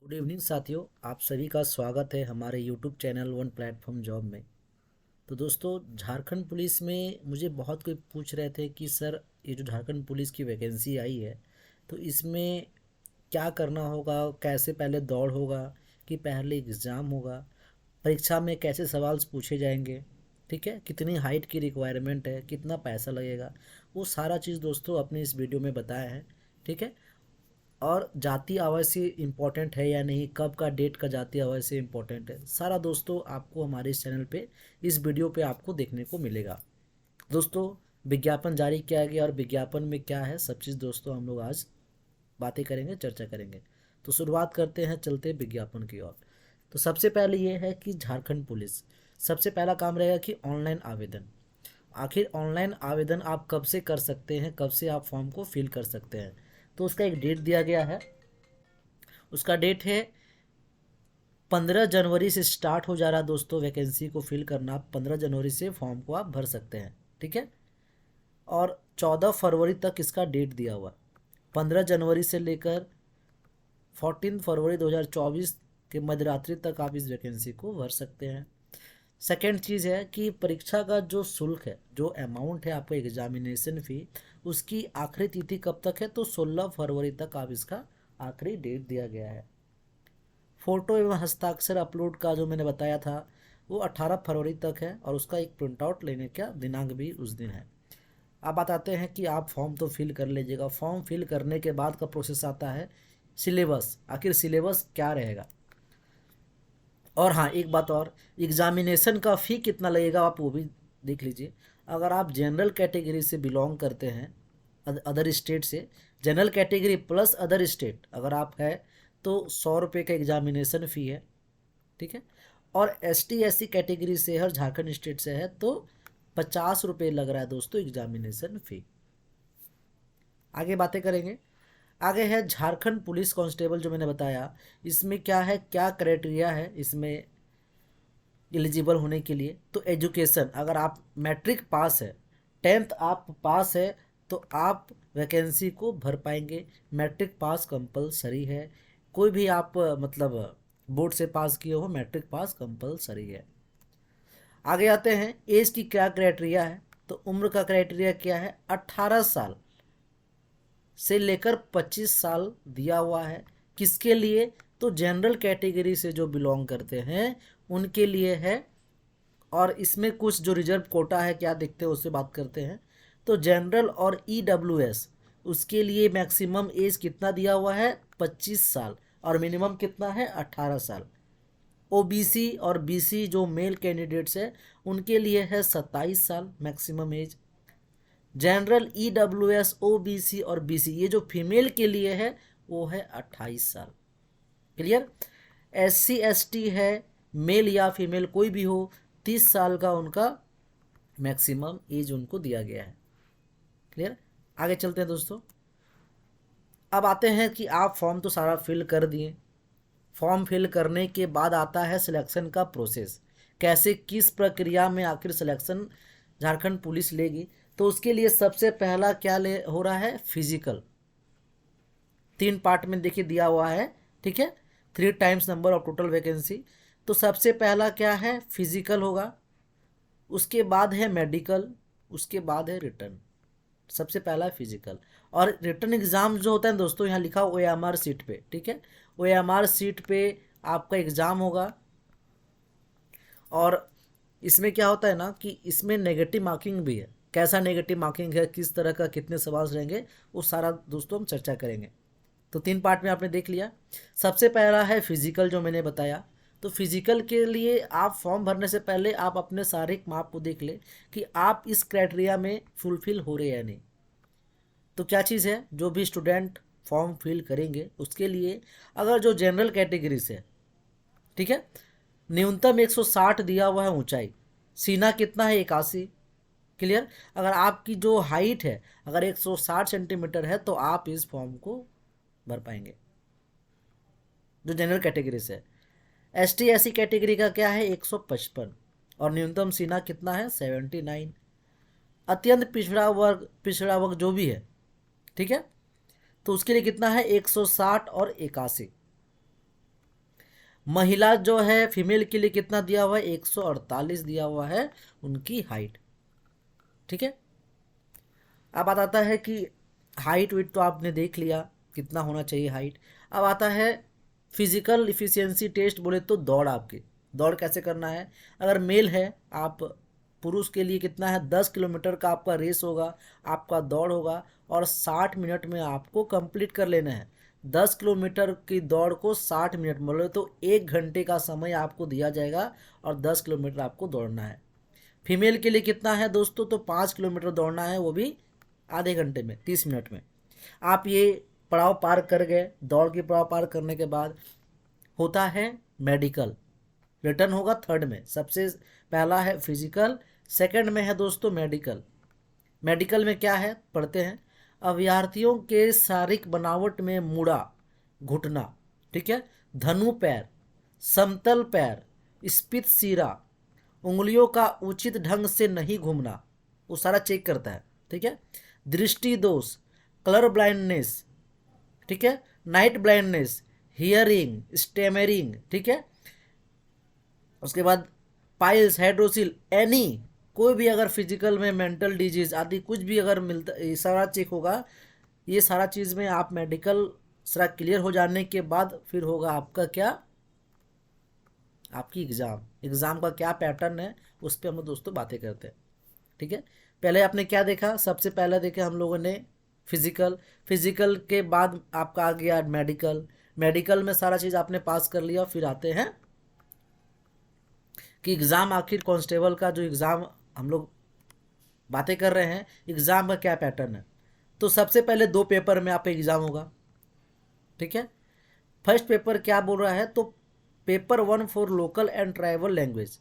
Good evening साथियों, आप सभी का स्वागत है हमारे YouTube channel one platform job में। तो दोस्तों, झारखंड पुलिस में मुझे बहुत कोई पूछ रहे थे कि सर, ये जो झारखंड पुलिस की वैकेंसी आई है तो इसमें क्या करना होगा, कैसे पहले दौड़ होगा कि पहले एग्ज़ाम होगा, परीक्षा में कैसे सवाल पूछे जाएंगे, ठीक है, कितनी हाइट की रिक्वायरमेंट है, कितना पैसा लगेगा, वो सारा चीज़ दोस्तों अपने इस वीडियो में बताया है। ठीक है। और जाति आवासीय इम्पोर्टेंट है या नहीं, कब का डेट का जाति आवासीय इम्पोर्टेंट है, सारा दोस्तों आपको हमारे इस चैनल पे इस वीडियो पे आपको देखने को मिलेगा। दोस्तों, विज्ञापन जारी किया गया और विज्ञापन में क्या है, सब चीज़ दोस्तों हम लोग आज बातें करेंगे, चर्चा करेंगे। तो शुरुआत करते हैं, चलते हैं विज्ञापन की ओर। तो सबसे पहले ये है कि झारखंड पुलिस, सबसे पहला काम रहेगा कि ऑनलाइन आवेदन। आखिर ऑनलाइन आवेदन आप कब से कर सकते हैं, कब से आप फॉर्म को फिल कर सकते हैं, तो उसका एक डेट दिया गया है। उसका डेट है 15 जनवरी से स्टार्ट हो जा रहा है दोस्तों वैकेंसी को फिल करना। 15 जनवरी से फॉर्म को आप भर सकते हैं, ठीक है। और 14 फरवरी तक इसका डेट दिया हुआ है। 15 जनवरी से लेकर 14 फरवरी 2024 के मध्यरात्रि तक आप इस वैकेंसी को भर सकते हैं। सेकेंड चीज़ है कि परीक्षा का जो शुल्क है, जो अमाउंट है आपका एग्जामिनेशन फ़ी, उसकी आखिरी तिथि कब तक है, तो 16 फरवरी तक आप इसका आखिरी डेट दिया गया है। फ़ोटो एवं हस्ताक्षर अपलोड का जो मैंने बताया था वो 18 फरवरी तक है और उसका एक प्रिंट आउट लेने का दिनांक भी उस दिन है। अब बताते हैं कि आप फॉर्म तो फिल कर लीजिएगा, फॉर्म फिल करने के बाद का प्रोसेस आता है सिलेबस। आखिर सिलेबस क्या रहेगा। और हाँ, एक बात और, एग्जामिनेशन का फ़ी कितना लगेगा आप वो भी देख लीजिए। अगर आप जनरल कैटेगरी से बिलोंग करते हैं, अदर स्टेट से, general category plus other state अगर आप है तो 100 रुपये का एग्जामिनेशन फ़ी है, ठीक है। और ST SC कैटेगरी से है और झारखंड स्टेट से है तो 50 रुपये लग रहा है दोस्तों एग्जामिनेशन फ़ी। आगे बातें करेंगे। आगे है झारखंड पुलिस कांस्टेबल जो मैंने बताया, इसमें क्या है, क्या क्राइटेरिया है इसमें एलिजिबल होने के लिए। तो एजुकेशन, अगर आप मैट्रिक पास है, 10th आप पास है तो आप वैकेंसी को भर पाएंगे। मैट्रिक पास कंपलसरी है। कोई भी आप मतलब बोर्ड से पास किए हो, मैट्रिक पास कंपलसरी है। आगे आते हैं, एज की क्या क्राइटेरिया है। तो उम्र का क्राइटेरिया क्या है, 18 साल से लेकर 25 साल दिया हुआ है। किसके लिए, तो जनरल कैटेगरी से जो बिलोंग करते हैं उनके लिए है। और इसमें कुछ जो रिजर्व कोटा है क्या दिखते हैं उससे बात करते हैं। तो जनरल और EWS, उसके लिए मैक्सिमम एज कितना दिया हुआ है, 25 साल, और मिनिमम कितना है, 18 साल। OBC और BC जो मेल कैंडिडेट्स है उनके लिए है 27 साल maximum age. General, EWS, OBC और BC ये जो फीमेल के लिए है वो है 28 साल। क्लियर। SC ST है, मेल या फीमेल कोई भी हो, 30 साल का उनका मैक्सिमम एज उनको दिया गया है। क्लियर। आगे चलते हैं दोस्तों। अब आते हैं कि आप फॉर्म तो सारा फिल कर दिए। फॉर्म फिल करने के बाद आता है सिलेक्शन का प्रोसेस। कैसे, किस प्रक्रिया में आखिर सिलेक्शन झारखंड पुलिस लेगी। तो उसके लिए सबसे पहला क्या ले हो रहा है, फिजिकल। 3 पार्ट में देखिए दिया हुआ है, ठीक है। 3 times number of total vacancy. तो सबसे पहला क्या है, फिजिकल होगा। उसके बाद है मेडिकल। उसके बाद है रिटर्न। सबसे पहला है फिजिकल। और रिटर्न एग्ज़ाम जो होता है दोस्तों, यहाँ लिखा OMR सीट पे, ठीक है। OMR सीट पे आपका एग्ज़ाम होगा। और इसमें क्या होता है ना कि इसमें नेगेटिव मार्किंग भी है। कैसा नेगेटिव मार्किंग है, किस तरह का, कितने सवाल रहेंगे, वो सारा दोस्तों हम चर्चा करेंगे। तो 3 पार्ट में आपने देख लिया। सबसे पहला है फिजिकल जो मैंने बताया। तो फिजिकल के लिए आप फॉर्म भरने से पहले आप अपने शारीरिक माप को देख ले कि आप इस क्राइटेरिया में फुलफिल हो रहे हैं या नहीं। तो क्या चीज़ है, जो भी स्टूडेंट फॉर्म फिल करेंगे उसके लिए, अगर जो जनरल कैटेगरी से, ठीक है, न्यूनतम 160 दिया हुआ है ऊंचाई, सीना कितना है, 81। क्लियर। अगर आपकी जो हाइट है अगर 160 सेंटीमीटर है तो आप इस फॉर्म को भर पाएंगे, जो जनरल कैटेगरी से। ST SC कैटेगरी का क्या है, 155, और न्यूनतम सीना कितना है, 79। अत्यंत पिछड़ा वर्ग जो भी है, ठीक है, तो उसके लिए कितना है, 160 और 81। महिला जो है फीमेल के लिए कितना दिया हुआ है, 148 दिया हुआ है उनकी हाइट। ठीक है, अब बात आता है कि हाइट वेट तो आपने देख लिया कितना होना चाहिए हाइट। अब आता है फिजिकल इफिशियंसी टेस्ट, बोले तो दौड़ आपकी, दौड़ कैसे करना है। अगर मेल है आप, पुरुष के लिए कितना है, 10 किलोमीटर का आपका रेस होगा, आपका दौड़ होगा, और 60 मिनट में आपको कंप्लीट कर लेना है। 10 किलोमीटर की दौड़ को 60 मिनट, बोले तो 1 घंटे का समय आपको दिया जाएगा और 10 किलोमीटर आपको दौड़ना है। फीमेल के लिए कितना है दोस्तों, तो 5 किलोमीटर दौड़ना है, वो भी आधे घंटे में, 30 मिनट में। आप ये पड़ाव पार कर गए, दौड़ की पड़ाव पार करने के बाद होता है मेडिकल, रिटर्न होगा थर्ड में। सबसे पहला है फिजिकल, सेकंड में है दोस्तों मेडिकल। मेडिकल में क्या है पढ़ते हैं, अभ्यर्थियों के शारीरिक बनावट में मुड़ा, घुटना, ठीक है, धनु पैर, समतल पैर, स्पित सिरा, उंगलियों का उचित ढंग से नहीं घूमना, वो सारा चेक करता है। ठीक है, दृष्टि दोष, कलर ब्लाइंडनेस, ठीक है, नाइट ब्लाइंडनेस, हियरिंग, स्टेमरिंग, ठीक है, उसके बाद पाइल्स, हाइड्रोसिल, एनी, कोई भी अगर फिजिकल में मेंटल डिजीज आदि कुछ भी अगर मिलता, ये सारा चेक होगा। ये सारा चीज़ में आप मेडिकल सारा क्लियर हो जाने के बाद फिर होगा आपका क्या, आपकी एग्ज़ाम। एग्ज़ाम का क्या पैटर्न है उस पर हम लोग दोस्तों बातें करते हैं। ठीक है, पहले आपने क्या देखा, सबसे पहले देखे हम लोगों ने फिजिकल, फिजिकल के बाद आपका आ गया मेडिकल, मेडिकल में सारा चीज़ आपने पास कर लिया। फिर आते हैं कि एग्ज़ाम, आखिर कांस्टेबल का जो एग्ज़ाम हम लोग बातें कर रहे हैं, एग्ज़ाम का क्या पैटर्न है। तो सबसे पहले 2 पेपर में आपका एग्ज़ाम होगा। ठीक है, फर्स्ट पेपर क्या बोल रहा है, तो paper 1 for local and tribal language,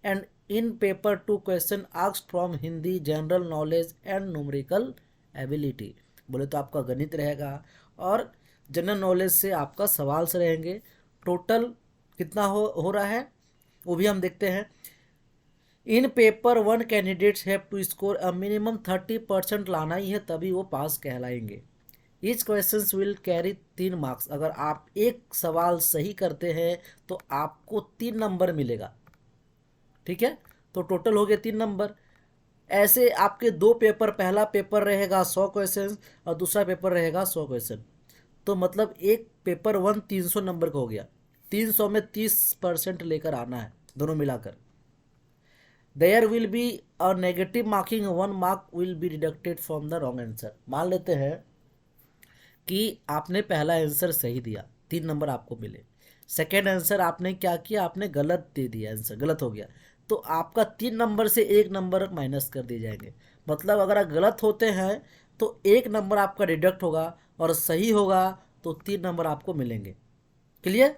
and in paper 2 question asked from Hindi, general knowledge and numerical ability. बोले तो आपका गणित रहेगा और जनरल नॉलेज से आपका सवाल से रहेंगे। टोटल कितना हो रहा है वो भी हम देखते हैं। In paper 1 candidates have to score a minimum 30% लाना ही है, तभी वो पास कहलाएंगे। Each question will carry 3 marks. अगर आप एक सवाल सही करते हैं तो आपको 3 नंबर मिलेगा। ठीक है, तो टोटल हो गए 3 नंबर। ऐसे आपके 2 पेपर, पहला पेपर रहेगा 100 क्वेश्चन और दूसरा पेपर रहेगा 100 क्वेश्चन। तो मतलब एक पेपर 1 300 नंबर का हो गया। 300 में 30% लेकर आना है दोनों मिलाकर। There will be a negative marking, 1 mark will be deducted from the wrong answer. मान लेते हैं कि आपने पहला आंसर सही दिया, 3 नंबर आपको मिले। सेकेंड आंसर आपने क्या किया, आपने गलत दे दिया, आंसर गलत हो गया, तो आपका 3 नंबर से 1 नंबर माइनस कर दिए जाएंगे। मतलब अगर आप गलत होते हैं तो 1 नंबर आपका डिडक्ट होगा और सही होगा तो 3 नंबर आपको मिलेंगे। Clear.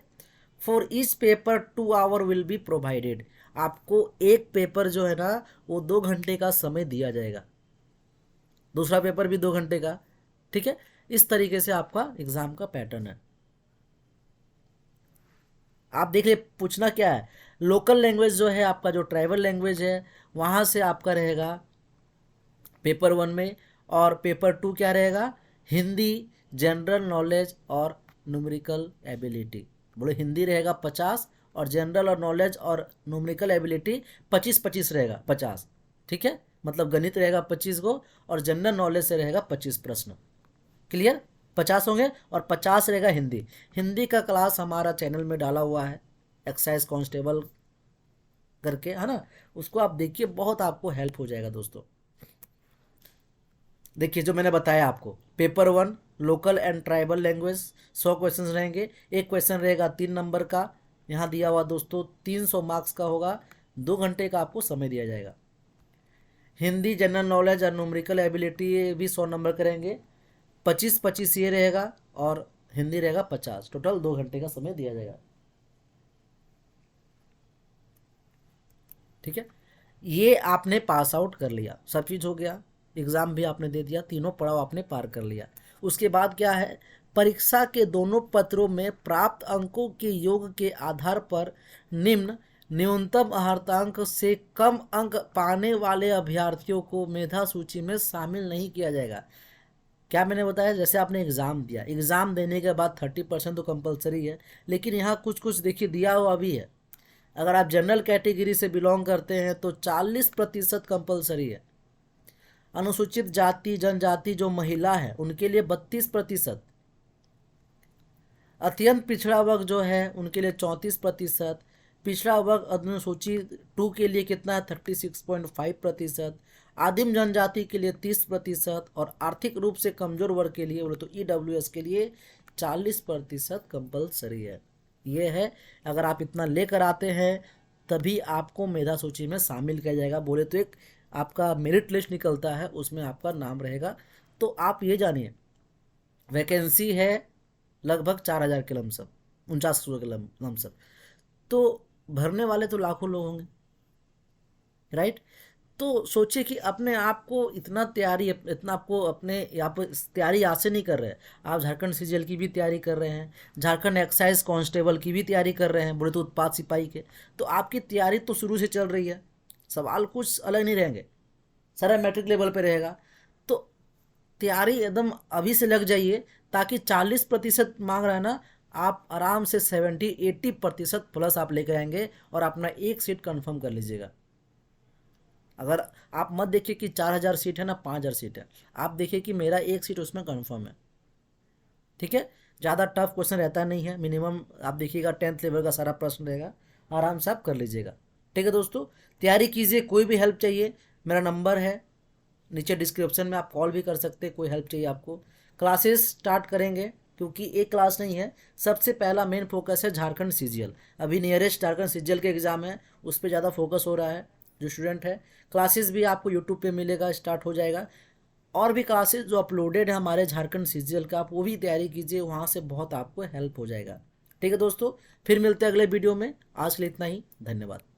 For each paper 2 hour will be provided. आपको एक पेपर जो है ना वो 2 घंटे का समय दिया जाएगा, दूसरा पेपर भी 2 घंटे का। ठीक है, इस तरीके से आपका एग्जाम का पैटर्न है। आप देख ले पूछना क्या है, लोकल लैंग्वेज जो है आपका, जो ट्राइबल लैंग्वेज है वहाँ से आपका रहेगा पेपर 1 में, और पेपर 2 क्या रहेगा, हिंदी, जनरल नॉलेज और न्यूमेरिकल एबिलिटी। बोले हिंदी रहेगा 50 और जनरल और नॉलेज और न्यूमेरिकल एबिलिटी 25-25 रहेगा, 50। ठीक है, मतलब गणित रहेगा 25 को और जनरल नॉलेज से रहेगा 25 प्रश्न। क्लियर, 50 होंगे और 50 रहेगा हिंदी। हिंदी का क्लास हमारा चैनल में डाला हुआ है, एक्साइज कांस्टेबल करके, है ना, उसको आप देखिए, बहुत आपको हेल्प हो जाएगा दोस्तों। देखिए जो मैंने बताया आपको, paper 1 local and tribal language 100 question रहेंगे, एक क्वेश्चन रहेगा 3 नंबर का, यहाँ दिया हुआ दोस्तों 300 मार्क्स का होगा, 2 घंटे का आपको समय दिया जाएगा। हिंदी, जनरल नॉलेज और न्यूमेरिकल एबिलिटी भी 100 नंबर करेंगे, 25-25 ये रहेगा और हिंदी रहेगा 50, टोटल 2 घंटे का समय दिया जाएगा। ठीक है, ये आपने पास आउट कर लिया, सब चीज़ हो गया, एग्ज़ाम भी आपने दे दिया, तीनों पड़ाव आपने पार कर लिया। उसके बाद क्या है, परीक्षा के दोनों पत्रों में प्राप्त अंकों के योग के आधार पर निम्न न्यूनतम अर्हतांक से कम अंक पाने वाले अभ्यर्थियों को मेधा सूची में शामिल नहीं किया जाएगा। क्या मैंने बताया, जैसे आपने एग्ज़ाम दिया, एग्ज़ाम देने के बाद 30% तो कंपलसरी है, लेकिन यहाँ कुछ कुछ देखिए दिया हुआ भी है। अगर आप जनरल कैटेगरी से बिलोंग करते हैं तो 40% कंपलसरी है। अनुसूचित जाति जनजाति जो महिला है उनके लिए 32%। अत्यंत पिछड़ा वर्ग जो है उनके लिए 34%। पिछड़ा वर्ग अनुसूची 2 के लिए कितना है, 36.5%। आदिम जनजाति के लिए 30%। और आर्थिक रूप से कमजोर वर्ग के लिए बोले तो EWS के लिए 40% कंपलसरी है। ये है, अगर आप इतना लेकर आते हैं तभी आपको मेधा सूची में शामिल किया जाएगा। बोले तो एक आपका मेरिट लिस्ट निकलता है, उसमें आपका नाम रहेगा। तो आप ये जानिए, वैकेंसी है लगभग 4,000 के लमसम, 49 के लमसम। तो भरने वाले तो लाखों लोग होंगे, राइट। तो सोचिए कि अपने आप को इतना तैयारी, इतना आपको अपने आप तैयारी आज से नहीं कर रहे हैं। आप झारखंड सीजीएल की भी तैयारी कर रहे हैं, झारखंड एक्साइज कांस्टेबल की भी तैयारी कर रहे हैं, बोले तो उत्पाद सिपाही के। तो आपकी तैयारी तो शुरू से चल रही है, सवाल कुछ अलग नहीं रहेंगे, सारा मैट्रिक लेवल पे रहेगा। तो तैयारी एकदम अभी से लग जाइए, ताकि 40% मांग रहा है ना, आप आराम से 70-80% प्लस आप लेकर आएंगे और अपना एक सीट कंफर्म कर लीजिएगा। अगर आप मत देखिए कि 4,000 सीट है ना 5,000 सीट है, आप देखिए कि मेरा एक सीट उसमें कंफर्म है। ठीक है, ज़्यादा टफ क्वेश्चन रहता नहीं है, मिनिमम आप देखिएगा 10th लेवल का सारा प्रश्न रहेगा, आराम से आप कर लीजिएगा। ठीक है दोस्तों, तैयारी कीजिए। कोई भी हेल्प चाहिए, मेरा नंबर है नीचे डिस्क्रिप्शन में, आप कॉल भी कर सकते हैं। कोई हेल्प चाहिए आपको, क्लासेस स्टार्ट करेंगे, क्योंकि एक क्लास नहीं है, सबसे पहला मेन फोकस है झारखंड सीजीएल। अभी नियरेस्ट झारखंड सीजीएल के एग्ज़ाम है, उस पर ज़्यादा फोकस हो रहा है। जो स्टूडेंट है, क्लासेस भी आपको यूट्यूब पे मिलेगा, स्टार्ट हो जाएगा। और भी क्लासेस जो अपलोडेड है हमारे झारखंड सीजीएल का, आप वो भी तैयारी कीजिए, वहाँ से बहुत आपको हेल्प हो जाएगा। ठीक है दोस्तों, फिर मिलते हैं अगले वीडियो में। आज के लिए इतना ही, धन्यवाद।